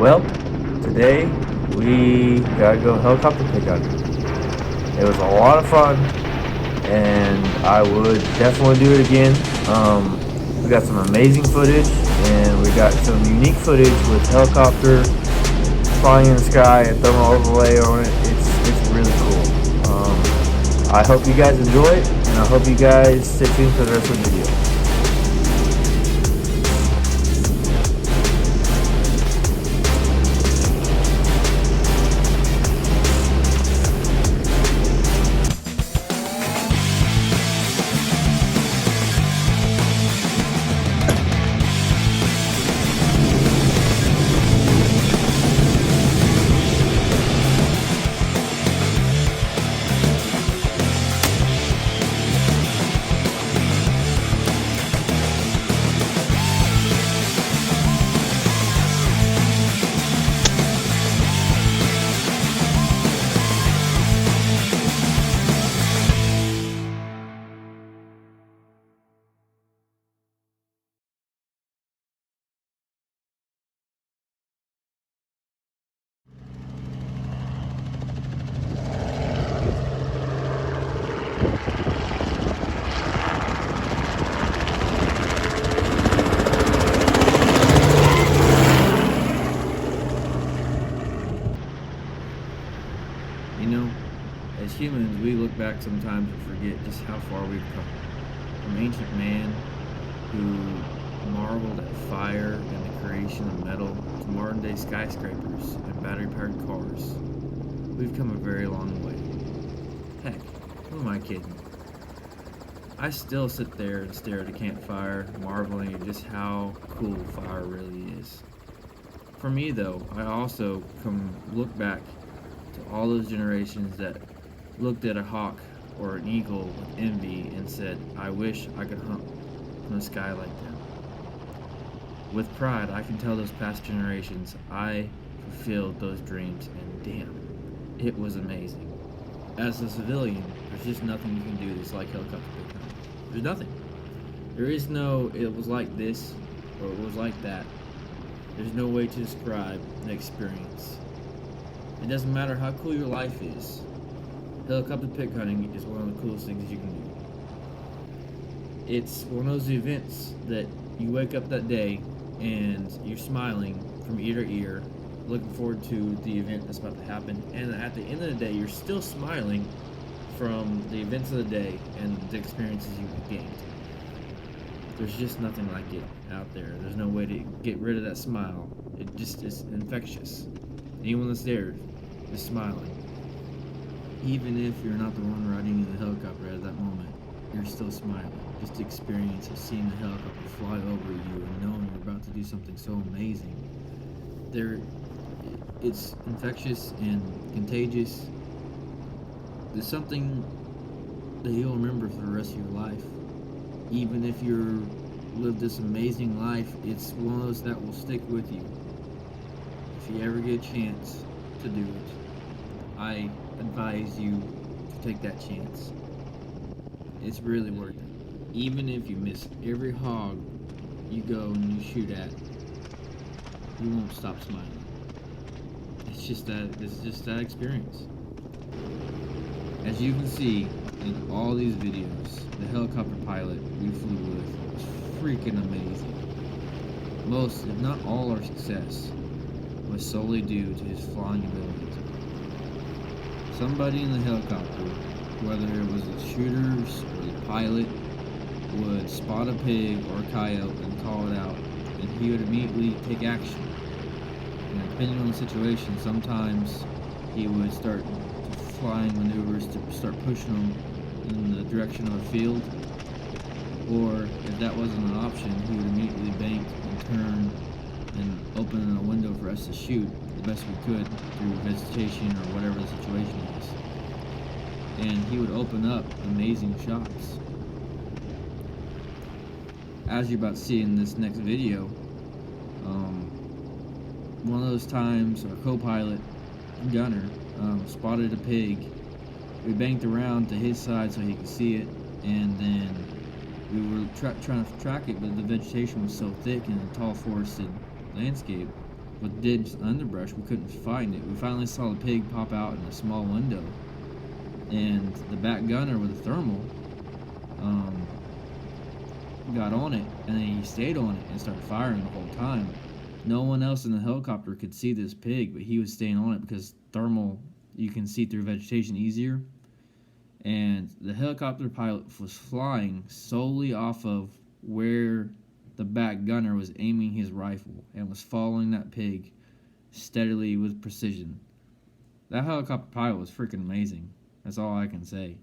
Well, today we gotta go helicopter pickup. It was a lot of fun, and I would definitely do it again. We got some amazing footage, and we got some unique footage with helicopter flying in the sky and thermal overlay on it. It's really cool. I hope you guys enjoy it, and I hope you guys stay tuned for the rest of the video. You know, as humans, we look back sometimes and forget just how far we've come. From ancient man who marveled at fire and the creation of metal to modern day skyscrapers and battery powered cars. We've come a very long way. Heck, who am I kidding? I still sit there and stare at a campfire, marveling at just how cool fire really is. For me, though, I also come look back to all those generations that looked at a hawk or an eagle with envy and said, I wish I could hunt from the sky like them. With pride, I can tell those past generations I fulfilled those dreams, and damn, it was amazing. As a civilian, there's just nothing you can do that's like helicopter pickup. There's nothing. There is no, it was like this, or it was like that. There's no way to describe the experience. It doesn't matter how cool your life is. Helicopter pig hunting is one of the coolest things you can do. It's one of those events that you wake up that day and you're smiling from ear to ear, looking forward to the event that's about to happen. And at the end of the day, you're still smiling from the events of the day and the experiences you've gained. There's just nothing like it out there. There's no way to get rid of that smile. It just is infectious. Anyone that's there is smiling. Even if you're not the one riding in the helicopter at that moment, you're still smiling. Just the experience of seeing the helicopter fly over you and knowing you're about to do something so amazing. It's infectious and contagious. There's something that you'll remember for the rest of your life. Even if you live this amazing life, it's one of those that will stick with you. If you ever get a chance to do it, I advise you to take that chance. It's really worth it. Even if you miss every hog you go and you shoot at, you won't stop smiling. It's just that experience. As you can see in all these videos, the helicopter pilot we flew with was freaking amazing. Most, if not all, our success was solely due to his flying abilities. Somebody in the helicopter, whether it was the shooters or the pilot, would spot a pig or a coyote and call it out, and he would immediately take action. And depending on the situation, sometimes he would start flying maneuvers to start pushing them in the direction of a field, or if that wasn't an option, he would immediately bank and turn and open a window for us to shoot the best we could through vegetation or whatever the situation is. And he would open up amazing shots. As you're about to see in this next video, one of those times our co-pilot, Gunner, spotted a pig. We banked around to his side so he could see it, and then we were trying to track it, but the vegetation was so thick in a tall forested landscape, with dense underbrush, we couldn't find it. We finally saw the pig pop out in a small window, and the back gunner with the thermal got on it, and then he stayed on it and started firing the whole time. No one else in the helicopter could see this pig, but he was staying on it because thermal, you can see through vegetation easier. And the helicopter pilot was flying solely off of where the back gunner was aiming his rifle and was following that pig steadily with precision. That helicopter pilot was freaking amazing. That's all I can say.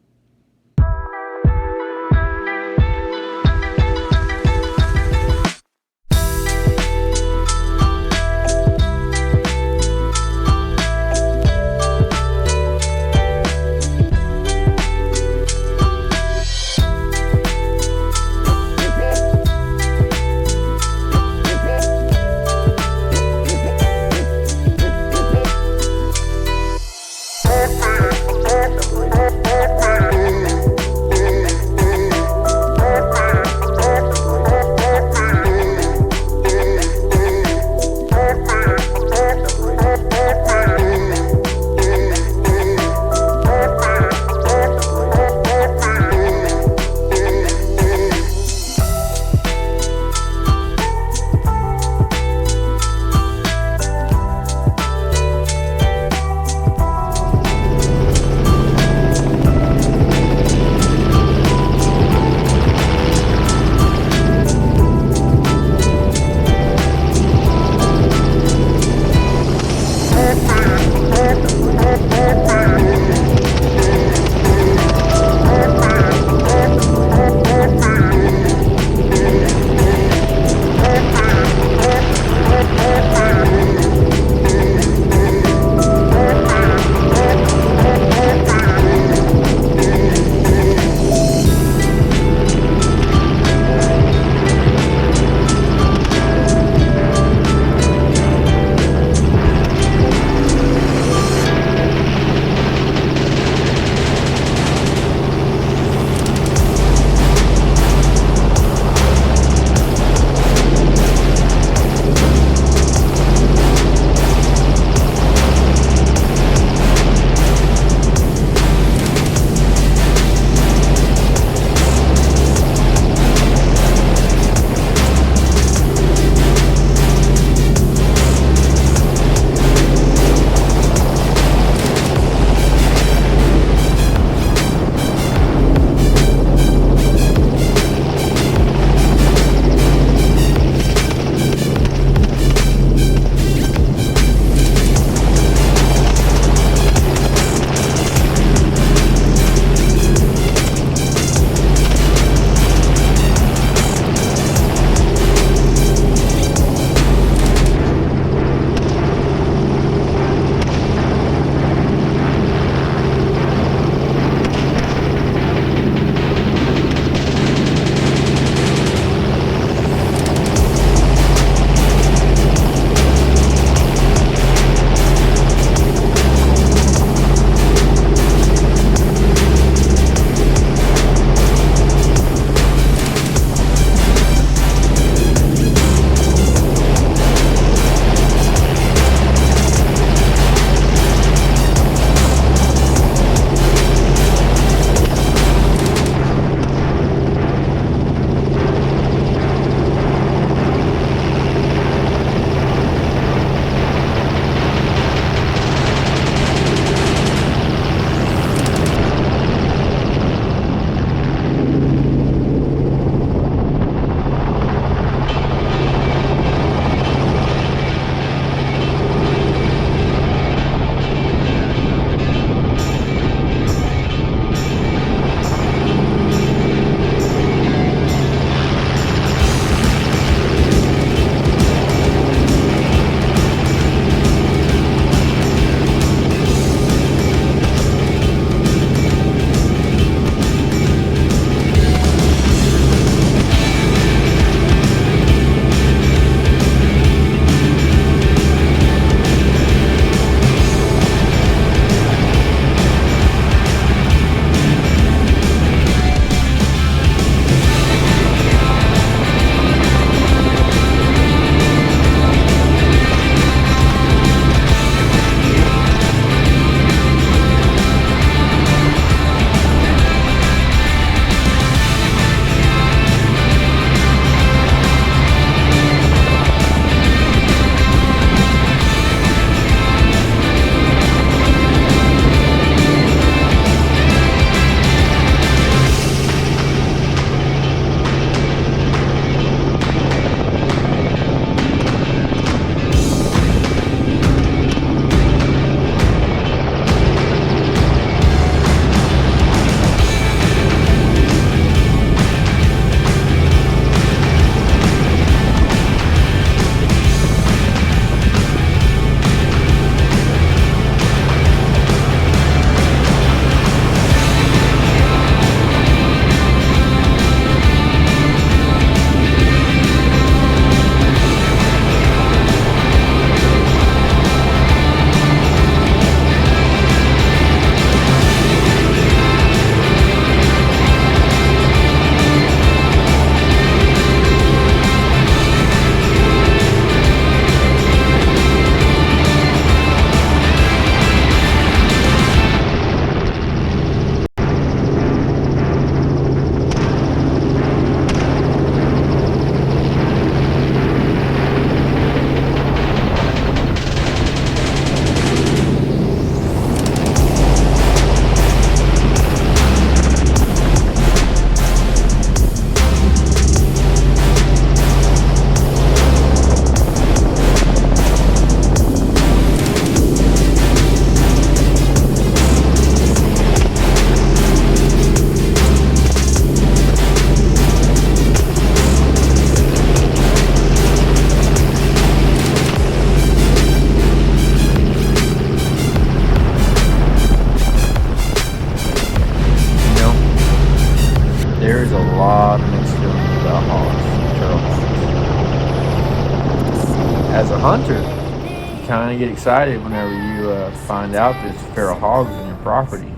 as a hunter, you kind of get excited whenever you find out there's feral hogs in your property.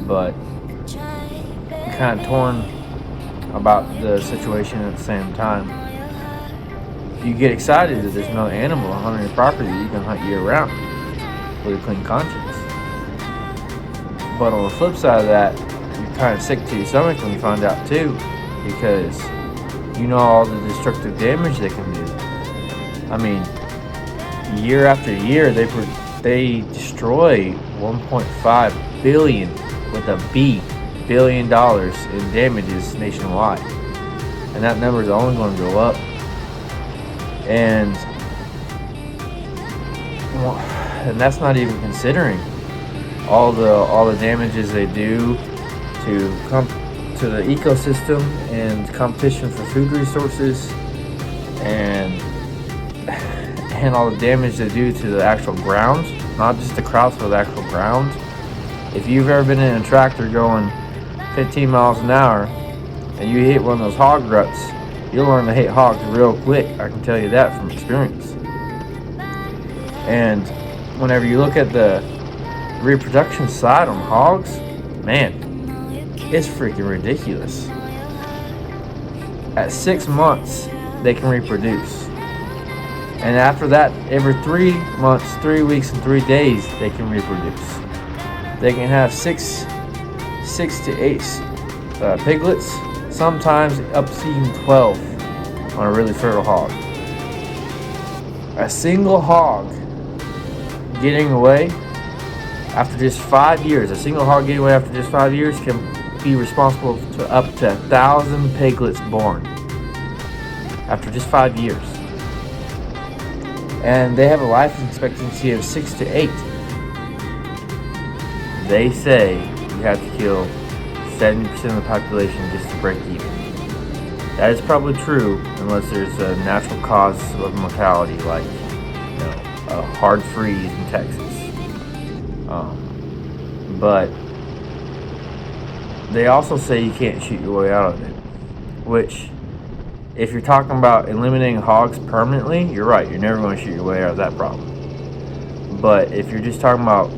But I'm kind of torn about the situation at the same time. You get excited that there's another animal on your property that you can hunt year-round with a clean conscience. But on the flip side of that, you're kind of sick to your stomach when you find out too, because you know all the destructive damage they can do. I mean, year after year, they destroy 1.5 billion with a B $billion in damages nationwide, and that number is only going to go up. And that's not even considering all the damages they do to the ecosystem and competition for food resources, and all the damage they do to the actual ground, not just the crops but the actual ground. If you've ever been in a tractor going 15 miles an hour and you hit one of those hog ruts, you'll learn to hate hogs real quick. I can tell you that from experience. And whenever you look at the reproduction side on hogs, man, it's freaking ridiculous. At 6 months, they can reproduce. And after that, every 3 months, 3 weeks, and 3 days, they can reproduce. They can have six to eight piglets, sometimes up to even 12 on a really fertile hog. A single hog getting away after just 5 years, can be responsible to up to 1,000 piglets born after just 5 years. And they have a life expectancy of 6 to 8. They say you have to kill 70% of the population just to break even. That is probably true unless there's a natural cause of mortality, like a hard freeze in Texas. But they also say you can't shoot your way out of it, which, if you're talking about eliminating hogs permanently, you're right. You're never going to shoot your way out of that problem. But if you're just talking about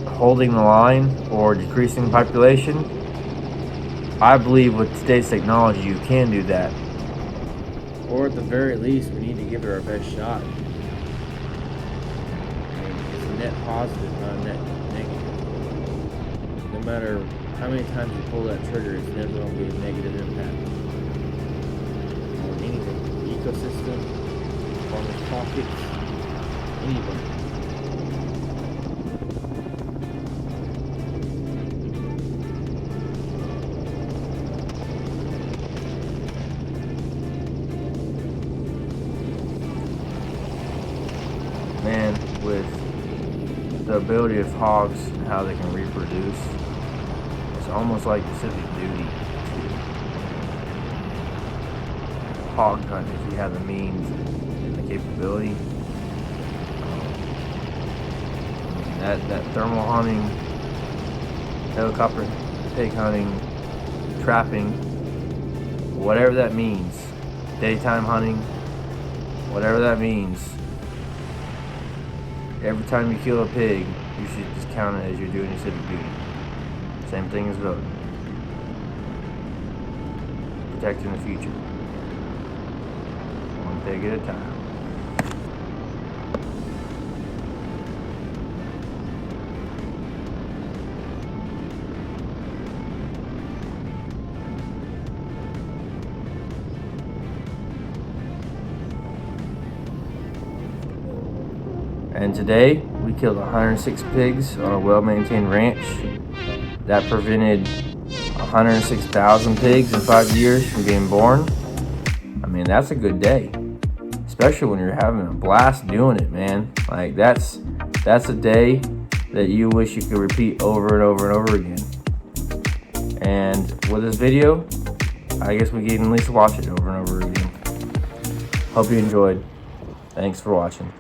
holding the line or decreasing population, I believe with today's technology you can do that. Or at the very least, we need to give it our best shot. I mean, it's a net positive, not a net negative. No matter how many times you pull that trigger, it's never going to be a negative impact on anything. The ecosystem, farmers' pockets, anybody. Man, with the ability of hogs and how they can reproduce, it's almost like a civic duty to hog hunt if you have the means and the capability. That thermal hunting, helicopter pig hunting, trapping, whatever that means, daytime hunting, whatever that means. Every time you kill a pig, you should just count it as you're doing your civic duty. Same thing as voting. Protecting the future. One pig at a time. And today, we killed 106 pigs on a well-maintained ranch. That prevented 106,000 pigs in 5 years from being born. I mean, that's a good day. Especially when you're having a blast doing it, man. Like, that's a day that you wish you could repeat over and over and over again. And with this video, I guess we can at least watch it over and over again. Hope you enjoyed. Thanks for watching.